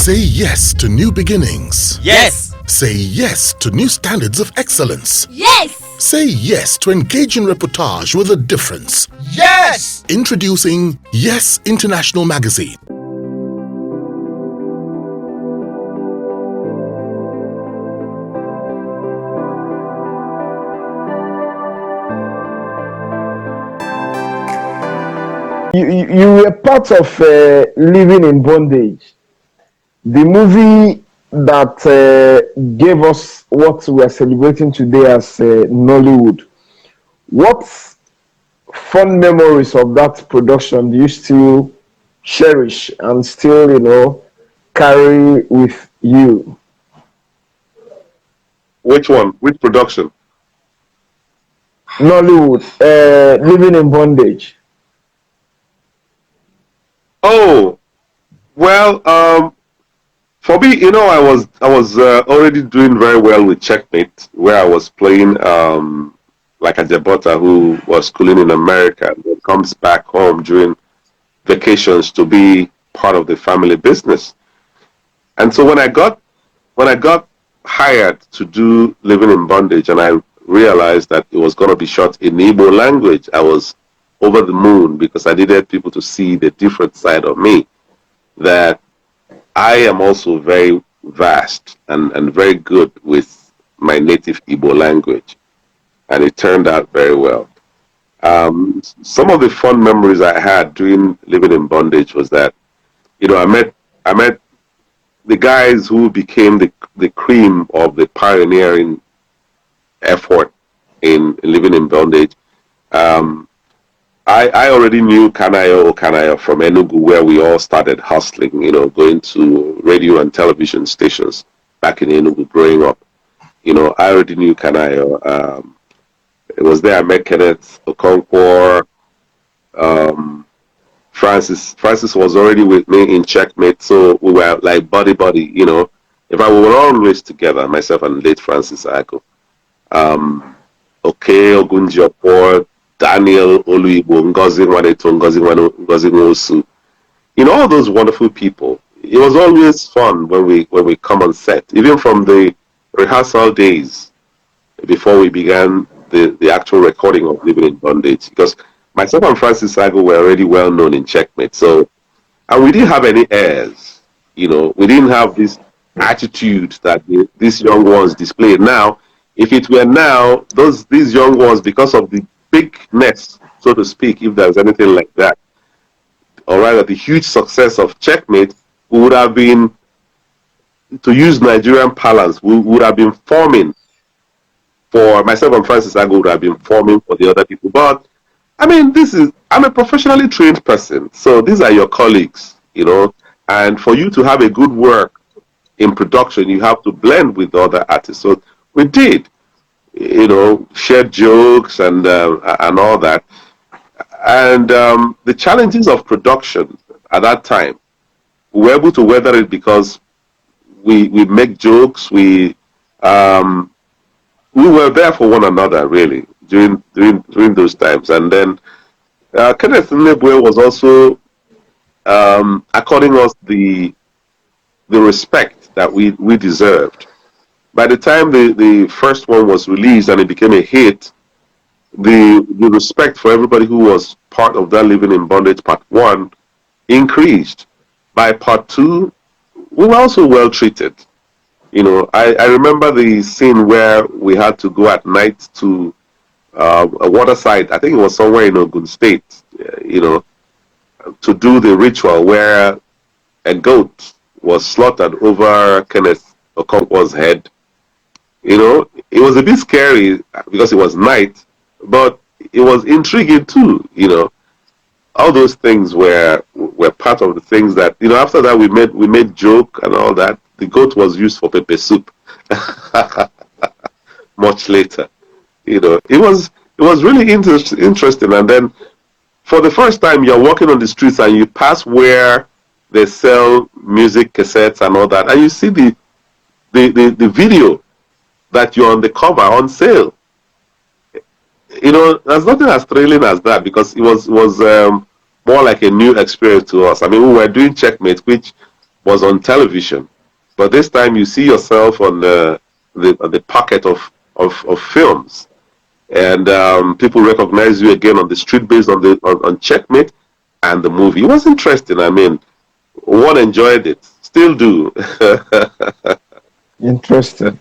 Say yes to new beginnings. Yes. Say yes to new standards of excellence. Yes. Say yes to engaging reportage with a difference. Yes. Introducing Yes International Magazine. You were part of Living in Bondage, the movie that gave us what we are celebrating today as Nollywood. What fond memories of that production do you still cherish and still, carry with you? Which one? Which production? Nollywood, Living in Bondage. Oh, well, for me, I was already doing very well with Checkmate, where I was playing like a Jabota who was schooling in America and then comes back home during vacations to be part of the family business. And so when I got hired to do Living in Bondage, and I realized that it was going to be shot in Igbo language, I was over the moon because I needed people to see the different side of me, that I am also very vast and very good with my native Igbo language. And it turned out very well. Some of the fun memories I had doing Living in Bondage was that, I met the guys who became the cream of the pioneering effort in Living in Bondage. I already knew Kanayo from Enugu, where we all started hustling, going to radio and television stations back in Enugu growing up. I already knew Kanayo. It was there I met Kenneth Okonkwo. Francis was already with me in Checkmate, so we were like buddy. In fact, we were always together, myself and late Francis Ako. Ogunji Daniel Oluibo, Ngozi Nwaneto, Ngozi Nwosu. All those wonderful people. It was always fun when we come on set, even from the rehearsal days before we began the actual recording of Living in Bondage, because myself and Francis Ago were already well known in Checkmate. So, and we didn't have any airs. We didn't have this attitude that these young ones displayed. Now, if it were now, these young ones, because of the bigness, so to speak, if there's anything like that, or rather the huge success of Checkmate, we would have been, to use Nigerian parlance, we would have been forming for myself and Francis Ago would have been forming for the other people. But I mean, I'm a professionally trained person, so these are your colleagues, and for you to have a good work in production, you have to blend with the other artists. So we did, shared jokes and all that. And the challenges of production at that time, we were able to weather it because we make jokes, we were there for one another, really, during those times. And then Kenneth Nebwe was also according us the respect that we deserved. By the time the first one was released and it became a hit, the respect for everybody who was part of that Living in Bondage Part 1 increased. By Part 2, we were also well treated. I remember the scene where we had to go at night to a waterside, I think it was somewhere in Ogun State, to do the ritual where a goat was slaughtered over Kenneth Okonkwo's head. It was a bit scary because it was night, but it was intriguing too. All those things were part of the things that, after that we made joke and all that. The goat was used for pepper soup much later. It was really interesting. And then for the first time, you're walking on the streets and you pass where they sell music cassettes and all that, and you see the video that you're on the cover on sale. There's nothing as thrilling as that, because it was more like a new experience to us. I mean, we were doing Checkmate, which was on television. But this time you see yourself on the packet of films. And people recognize you again on the street based on Checkmate and the movie. It was interesting. I mean, one enjoyed it. Still do. Interesting.